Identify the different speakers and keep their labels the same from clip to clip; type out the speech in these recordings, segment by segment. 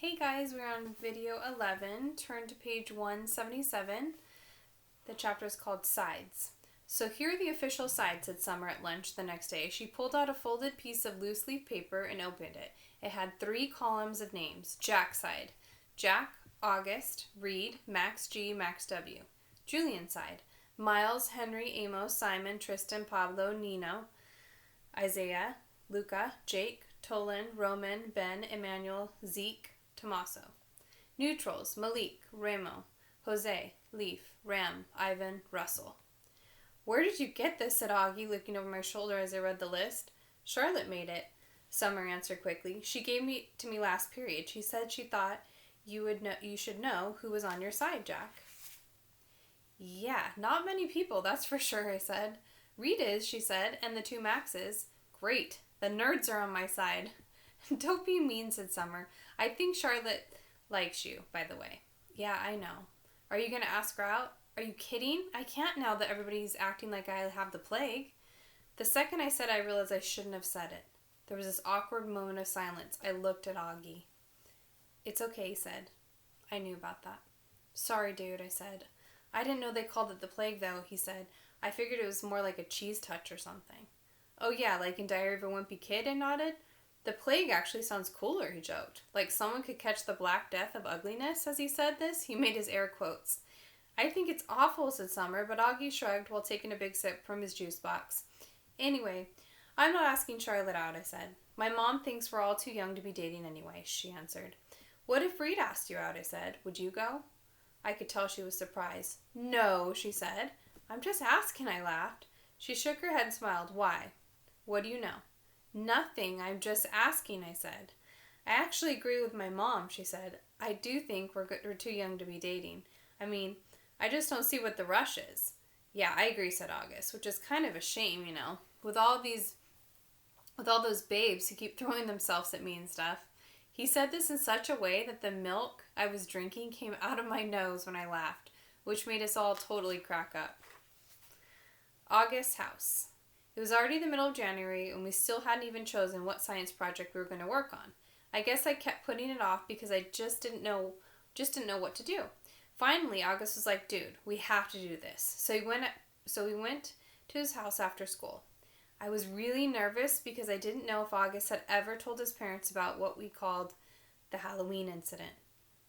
Speaker 1: Hey guys, we're on video 11. Turn to page 177. The chapter is called Sides. So here are the official sides, said Summer at lunch the next day. She pulled out a folded piece of loose leaf paper and opened it. It had 3 columns of names. Jack's side. Jack, August, Reed, Max G, Max W. Julian's side. Miles, Henry, Amos, Simon, Tristan, Pablo, Nino, Isaiah, Luca, Jake, Tolan, Roman, Ben, Emmanuel, Zeke, Tommaso. Neutrals, Malik, Ramo, Jose, Leaf, Ram, Ivan, Russell. Where did you get this? Said Augie, looking over my shoulder as I read the list. Charlotte made it, Summer answered quickly. She gave it to me last period. She said she thought you should know who was on your side, Jack. Yeah, not many people, that's for sure, I said. Reed is, she said, and the 2 Maxes. Great, the nerds are on my side. Don't be mean, said Summer. I think Charlotte likes you, by the way. Yeah, I know. Are you going to ask her out? Are you kidding? I can't now that everybody's acting like I have the plague. The second I said I realized I shouldn't have said it. There was this awkward moment of silence. I looked at Augie. It's okay, he said. I knew about that. Sorry, dude, I said. I didn't know they called it the plague, though, he said. I figured it was more like a cheese touch or something. Oh, yeah, like in Diary of a Wimpy Kid, I nodded. The plague actually sounds cooler, he joked. Like someone could catch the Black Death of ugliness. As he said this, he made his air quotes. I think it's awful, said Summer, but Augie shrugged while taking a big sip from his juice box. Anyway, I'm not asking Charlotte out, I said. My mom thinks we're all too young to be dating anyway, she answered. What if Reed asked you out, I said. Would you go? I could tell she was surprised. No, she said. I'm just asking, I laughed. She shook her head and smiled. Why? What do you know? Nothing, I'm just asking, I said. I actually agree with my mom, she said. I do think we're too young to be dating. I mean, I just don't see what the rush is. Yeah, I agree, said August, which is kind of a shame, you know, with all those babes who keep throwing themselves at me and stuff. He said this in such a way that the milk I was drinking came out of my nose when I laughed, which made us all totally crack up. August's house. It was already the middle of January, and we still hadn't even chosen what science project we were going to work on. I guess I kept putting it off because I just didn't know what to do. Finally, August was like, "Dude, we have to do this." So we went to his house after school. I was really nervous because I didn't know if August had ever told his parents about what we called the Halloween incident.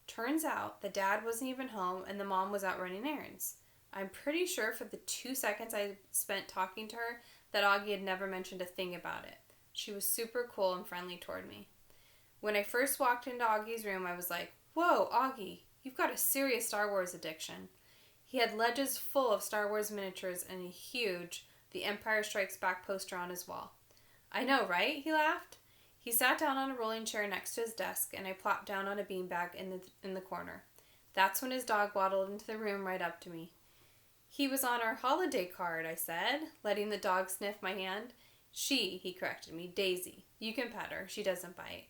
Speaker 1: Turns out the dad wasn't even home and the mom was out running errands. I'm pretty sure for the 2 seconds I spent talking to her that Augie had never mentioned a thing about it. She was super cool and friendly toward me. When I first walked into Augie's room, I was like, "Whoa, Augie, you've got a serious Star Wars addiction." He had ledges full of Star Wars miniatures and a huge The Empire Strikes Back poster on his wall. I know, right? He laughed. He sat down on a rolling chair next to his desk, and I plopped down on a beanbag in the corner. That's when his dog waddled into the room right up to me. He was on our holiday card, I said, letting the dog sniff my hand. He corrected me, Daisy. You can pet her. She doesn't bite.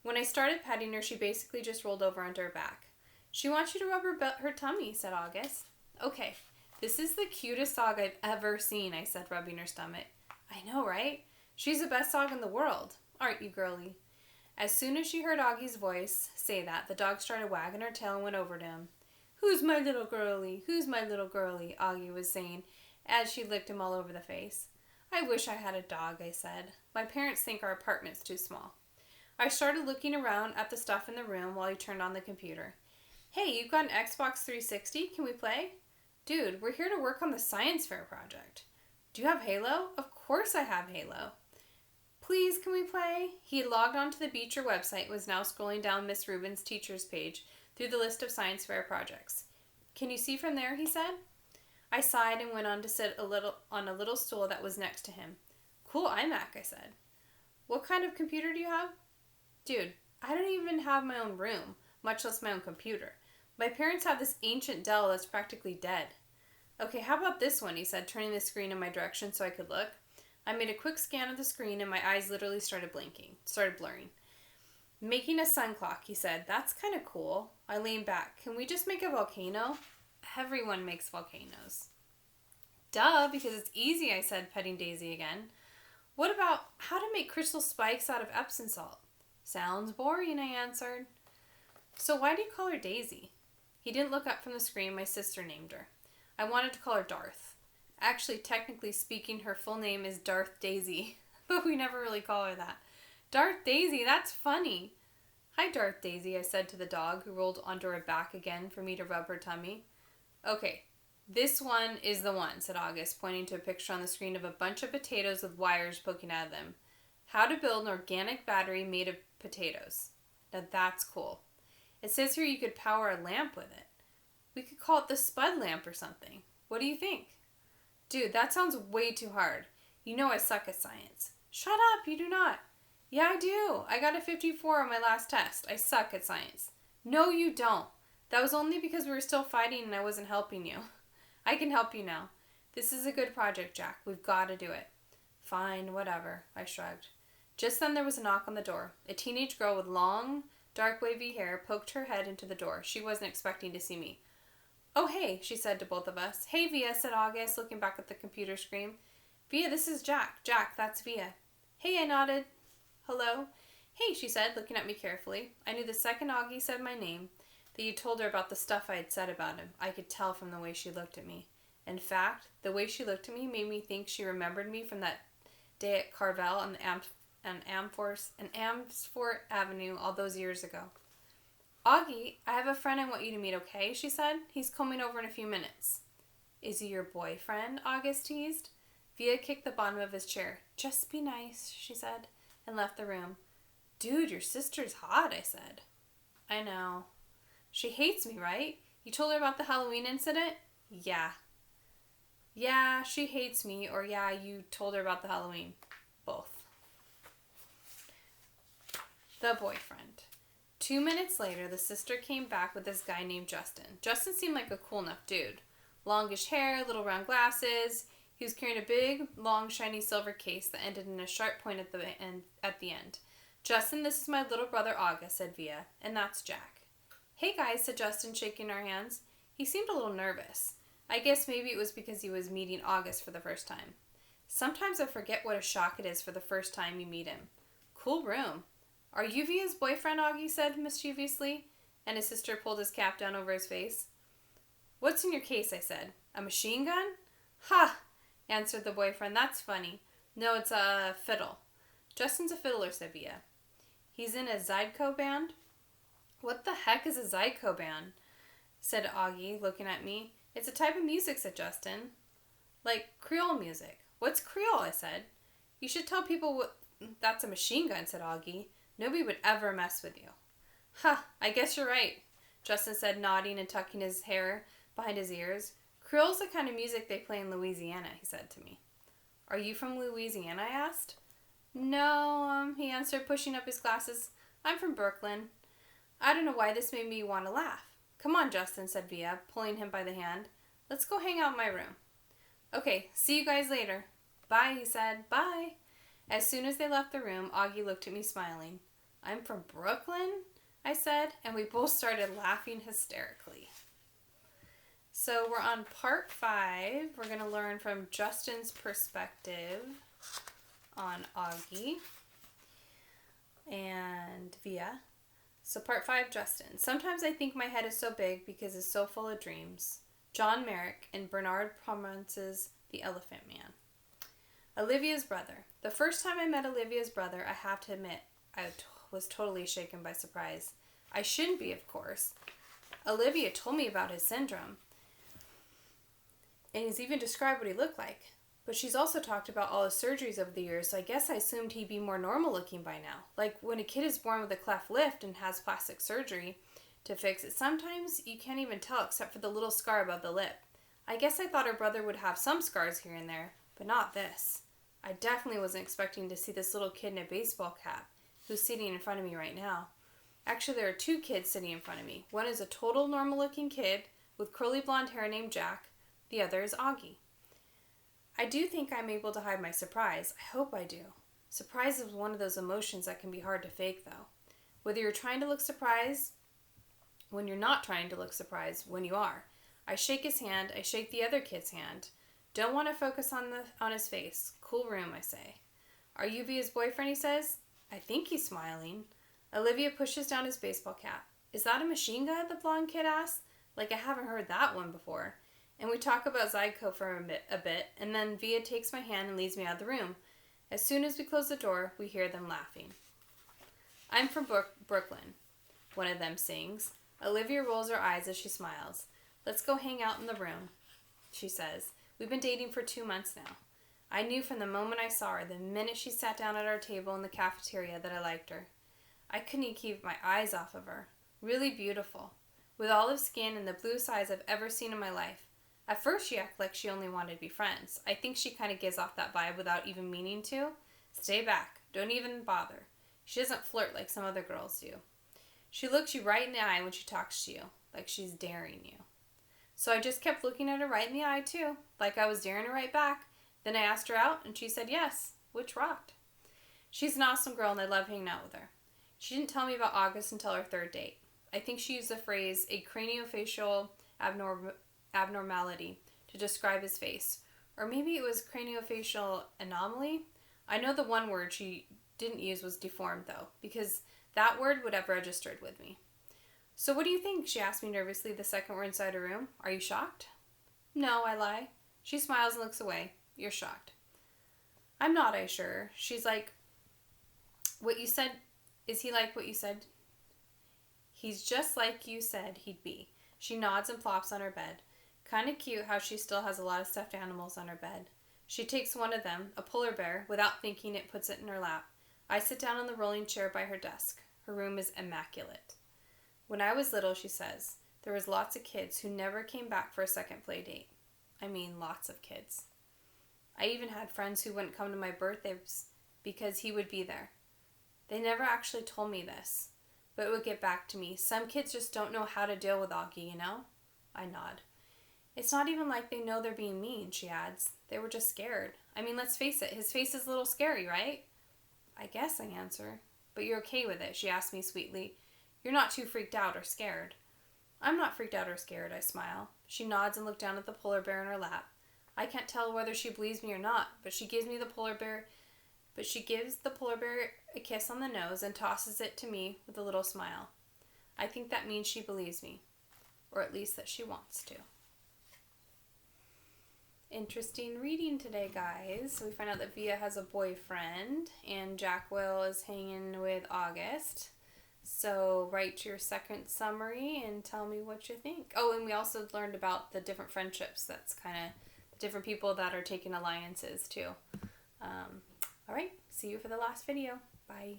Speaker 1: When I started petting her, she basically just rolled over onto her back. She wants you to rub her tummy, said August. Okay, this is the cutest dog I've ever seen, I said, rubbing her stomach. I know, right? She's the best dog in the world. Aren't you, girlie? As soon as she heard Augie's voice say that, the dog started wagging her tail and went over to him. Who's my little girlie? Who's my little girlie? Augie was saying as she licked him all over the face. I wish I had a dog, I said. My parents think our apartment's too small. I started looking around at the stuff in the room while he turned on the computer. Hey, you've got an Xbox 360? Can we play? Dude, we're here to work on the science fair project. Do you have Halo? Of course I have Halo. Please, can we play? He had logged onto the Beecher website and was now scrolling down Miss Rubin's teacher's page through the list of science fair projects. Can you see from there, he said. I sighed and went on to sit on a little stool that was next to him. Cool iMac, I said. What kind of computer do you have? Dude, I don't even have my own room, much less my own computer. My parents have this ancient Dell that's practically dead. Okay, how about this one, he said, turning the screen in my direction so I could look. I made a quick scan of the screen and my eyes literally started blurring. Making a sun clock, he said. That's kind of cool. I leaned back. Can we just make a volcano? Everyone makes volcanoes. Duh, because it's easy, I said, petting Daisy again. What about how to make crystal spikes out of Epsom salt? Sounds boring, I answered. So why do you call her Daisy? He didn't look up from the screen. My sister named her. I wanted to call her Darth. Actually, technically speaking, her full name is Darth Daisy, but we never really call her that. Darth Daisy, that's funny. Hi, Darth Daisy, I said to the dog, who rolled onto her back again for me to rub her tummy. Okay, this one is the one, said August, pointing to a picture on the screen of a bunch of potatoes with wires poking out of them. How to build an organic battery made of potatoes. Now that's cool. It says here you could power a lamp with it. We could call it the Spud lamp or something. What do you think? Dude, that sounds way too hard. You know I suck at science. Shut up, you do not. Yeah, I do. I got a 54 on my last test. I suck at science. No, you don't. That was only because we were still fighting and I wasn't helping you. I can help you now. This is a good project, Jack. We've got to do it. Fine, whatever, I shrugged. Just then there was a knock on the door. A teenage girl with long, dark wavy hair poked her head into the door. She wasn't expecting to see me. Oh, hey, she said to both of us. Hey, Via, said August, looking back at the computer screen. Via, this is Jack. Jack, that's Via. Hey, I nodded. Hello? Hey, she said, looking at me carefully. I knew the second Augie said my name that you told her about the stuff I had said about him. I could tell from the way she looked at me. In fact, the way she looked at me made me think she remembered me from that day at Carvel on Amsfort Avenue all those years ago. Augie, I have a friend I want you to meet, okay? She said. He's coming over in a few minutes. Is he your boyfriend? August teased. Via kicked the bottom of his chair. Just be nice, she said, and left the room. Dude, your sister's hot, I said. I know. She hates me, right? You told her about the Halloween incident? Yeah. Yeah, she hates me, or yeah, you told her about the Halloween. Both. The boyfriend. 2 minutes later, the sister came back with this guy named Justin. Justin seemed like a cool enough dude. Longish hair, little round glasses. He was carrying a big, long, shiny silver case that ended in a sharp point at the end. Justin, this is my little brother August, said Via, and that's Jack. Hey guys, said Justin, shaking our hands. He seemed a little nervous. I guess maybe it was because he was meeting August for the first time. Sometimes I forget what a shock it is for the first time you meet him. Cool room. Are you Via's boyfriend, Augie said mischievously, and his sister pulled his cap down over his face. What's in your case, I said. A machine gun? Ha, answered the boyfriend. That's funny. No, it's a fiddle. Justin's a fiddler, said Via. He's in a Zydeco band? What the heck is a Zydeco band? Said Augie, looking at me. It's a type of music, said Justin. Like Creole music. What's Creole, I said. You should tell people that's a machine gun, said Augie. Nobody would ever mess with you. Ha, I guess you're right, Justin said, nodding and tucking his hair behind his ears. Creole's the kind of music they play in Louisiana, he said to me. Are you from Louisiana, I asked. No, he answered, pushing up his glasses. I'm from Brooklyn. I don't know why this made me want to laugh. Come on, Justin, said Via, pulling him by the hand. Let's go hang out in my room. Okay, see you guys later. Bye, he said. Bye. As soon as they left the room, Augie looked at me smiling. I'm from Brooklyn, I said, and we both started laughing hysterically. So we're on part 5. We're going to learn from Justin's perspective on Augie and Via. So part 5, Justin. Sometimes I think my head is so big because it's so full of dreams. John Merrick in Bernard Pomerance's The Elephant Man. Olivia's brother. The first time I met Olivia's brother, I have to admit, I was totally shaken by surprise. I shouldn't be, of course. Olivia told me about his syndrome, and he's even described what he looked like. But she's also talked about all his surgeries over the years, so I guess I assumed he'd be more normal looking by now. Like when a kid is born with a cleft lip and has plastic surgery to fix it, sometimes you can't even tell except for the little scar above the lip. I guess I thought her brother would have some scars here and there, but not this. I definitely wasn't expecting to see this little kid in a baseball cap who's sitting in front of me right now. Actually, there are 2 kids sitting in front of me. One is a total normal-looking kid with curly blonde hair named Jack. The other is Augie. I do think I'm able to hide my surprise. I hope I do. Surprise is one of those emotions that can be hard to fake, though. Whether you're trying to look surprised when you're not trying to look surprised when you are. I shake his hand. I shake the other kid's hand. Don't want to focus on his face. Cool room, I say. Are you Via's boyfriend, he says. I think he's smiling. Olivia pushes down his baseball cap. Is that a machine gun? The blonde kid asks. Like, I haven't heard that one before. And we talk about Zyko for a bit, and then Via takes my hand and leads me out of the room. As soon as we close the door, we hear them laughing. I'm from Brooklyn, one of them sings. Olivia rolls her eyes as she smiles. Let's go hang out in the room, she says. We've been dating for 2 months now. I knew from the moment I saw her, the minute she sat down at our table in the cafeteria, that I liked her. I couldn't keep my eyes off of her. Really beautiful, with olive skin and the bluest eyes I've ever seen in my life. At first she acted like she only wanted to be friends. I think she kind of gives off that vibe without even meaning to. Stay back. Don't even bother. She doesn't flirt like some other girls do. She looks you right in the eye when she talks to you, like she's daring you. So I just kept looking at her right in the eye too, like I was daring her right back. Then I asked her out and she said yes, which rocked. She's an awesome girl and I love hanging out with her. She didn't tell me about August until our third date. I think she used the phrase a craniofacial abnormality to describe his face. Or maybe it was craniofacial anomaly. I know the one word she didn't use was deformed though, because that word would have registered with me. So what do you think? She asked me nervously the second we're inside her room. Are you shocked? No, I lie. She smiles and looks away. You're shocked. I'm not, I assure her. She's like, what you said, is he like what you said? He's just like you said he'd be. She nods and plops on her bed. Kinda cute how she still has a lot of stuffed animals on her bed. She takes one of them, a polar bear, without thinking it puts it in her lap. I sit down on the rolling chair by her desk. Her room is immaculate. When I was little, she says, there was lots of kids who never came back for a second play date. I mean, lots of kids. I even had friends who wouldn't come to my birthdays because he would be there. They never actually told me this, but it would get back to me. Some kids just don't know how to deal with Augie, you know? I nod. It's not even like they know they're being mean, she adds. They were just scared. I mean, let's face it, his face is a little scary, right? I guess, I answer. But you're okay with it, she asks me sweetly. You're not too freaked out or scared. I'm not freaked out or scared, I smile. She nods and looks down at the polar bear in her lap. I can't tell whether she believes me or not, but she gives the polar bear a kiss on the nose and tosses it to me with a little smile. I think that means she believes me, or at least that she wants to. Interesting reading today, guys. We find out that Via has a boyfriend and Jackwell is hanging with August. So write your second summary and tell me what you think. Oh, and we also learned about the different friendships. That's kind of the different people that are taking alliances too. All right, see you for the last video. Bye.